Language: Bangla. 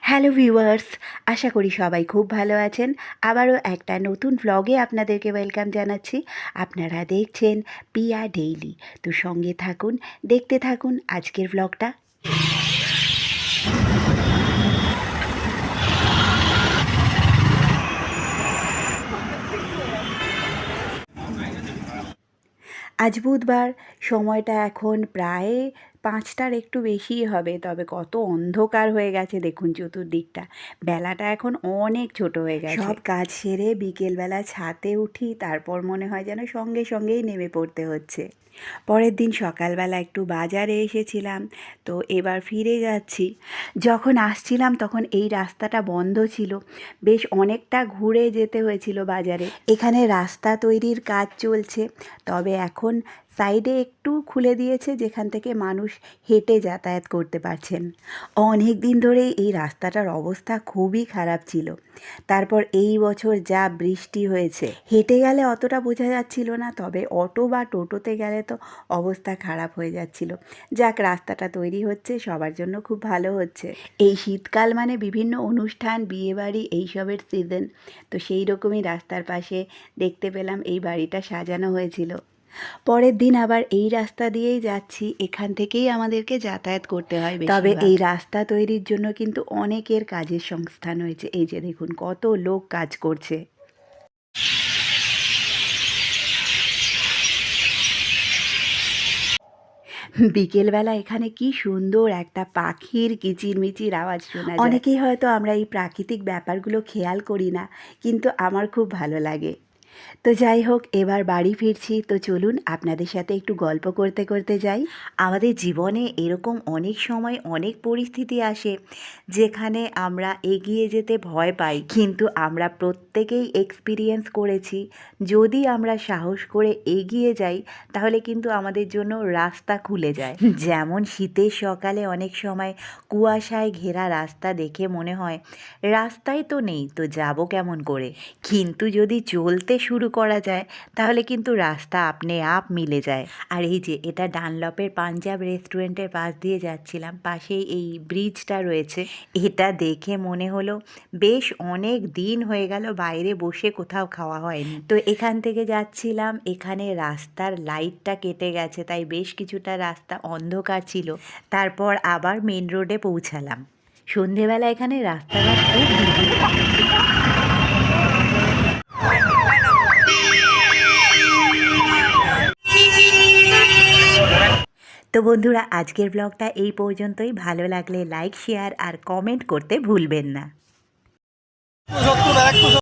হ্যালো ভিউয়ার্স, আশা করি সবাই খুব ভালো আছেন। আবারও একটা নতুন ভ্লগে আপনাদেরকে ওয়েলকাম জানাচ্ছি। আপনারা দেখছেন পিয়া ডেইলি। তো সঙ্গে থাকুন, দেখতে থাকুন আজকের ভ্লগটা। আজ বুধবার, সময়টা এখন প্রায় ৫টার একটু বেশিই হবে। তবে কত অন্ধকার হয়ে গেছে দেখুন চতুর্দিকটা। বেলাটা এখন অনেক ছোট হয়ে গেছে। সব কাজ সেরে বিকেলবেলা ছাদে উঠি, তারপর মনে হয় যেন সঙ্গে সঙ্গেই নেমে পড়তে হচ্ছে। পরের দিন সকালবেলা একটু বাজারে এসেছিলাম, তো এবার ফিরে যাচ্ছি। যখন আসছিলাম তখন এই রাস্তাটা বন্ধ ছিল, বেশ অনেকটা ঘুরে যেতে হয়েছিল বাজারে। এখানে রাস্তা তৈরির কাজ চলছে, তবে এখন সাইডে একটু খুলে দিয়েছে যেখান থেকে মানুষ হেঁটে যাতায়াত করতে পারছেন। অনেক দিন ধরেই এই রাস্তাটার অবস্থা খুবই খারাপ ছিল। তারপর এই বছর যা বৃষ্টি হয়েছে, হেঁটে গেলে অতটা বোঝা যাচ্ছিল না, তবে অটো বা টোটোতে গেলে তো অবস্থা খারাপ হয়ে যাচ্ছিল। যাক, রাস্তাটা তৈরি হচ্ছে, সবার জন্য খুব ভালো হচ্ছে। এই শীতকাল মানে বিভিন্ন অনুষ্ঠান, বিয়েবাড়ি এইসবের সিজন, তো সেই রকমই রাস্তার পাশে দেখতে পেলাম এই বাড়িটা সাজানো হয়েছিল। পরের দিন আবার এই রাস্তা দিয়েই যাচ্ছি, এখান থেকেই আমাদেরকে যাতায়াত করতে হয়। তবে এই রাস্তা তৈরির জন্য কিন্তু অনেকের কাজের সংস্থান হয়েছে। এই যে দেখুন কত লোক কাজ করছে। বিকেলবেলা এখানে কি সুন্দর একটা পাখির কিচিরমিচির আওয়াজ শোনা যায়। অনেকেই হয়তো আমরা এই প্রাকৃতিক ব্যাপারগুলো খেয়াল করি না, কিন্তু আমার খুব ভালো লাগে। তো যাই হোক, এবার বাড়ি ফিরছি, তো চলুন আপনাদের সাথে একটু গল্প করতে করতে যাই। আমাদের জীবনে এরকম অনেক সময় অনেক পরিস্থিতি আসে যেখানে আমরা এগিয়ে যেতে ভয় পাই, কিন্তু আমরা প্রত্যেকেই এক্সপিরিয়েন্স করেছি যদি আমরা সাহস করে এগিয়ে যাই তাহলে কিন্তু আমাদের জন্য রাস্তা খুলে যায়। যেমন শীতের সকালে অনেক সময় কুয়াশায় ঘেরা রাস্তা দেখে মনে হয় রাস্তাই তো নেই, তো যাব কেমন করে। কিন্তু যদি চলতে শুরু করা যায় তাহলে কিন্তু রাস্তা আপনি আপ মিলে যায়। আর এই যে এটা ডানলপের পাঞ্জাব রেস্টুরেন্টের পাশ দিয়ে যাচ্ছিলাম, পাশেই এই ব্রিজটা রয়েছে। এটা দেখে মনে হলো বেশ অনেক দিন হয়ে গেল বাইরে বসে কোথাও খাওয়া হয়নি। তো এখান থেকে যাচ্ছিলাম, এখানে রাস্তার লাইটটা কেটে গেছে, তাই বেশ কিছুটা রাস্তা অন্ধকার ছিল। তারপর আবার মেন রোডে পৌঁছালাম। সন্ধেবেলা এখানে রাস্তাঘাট খুব ভিড়। তো বন্ধুরা, আজকের ব্লগটা এই পর্যন্তই। ভালো লাগলে লাইক, শেয়ার আর কমেন্ট করতে ভুলবেন না।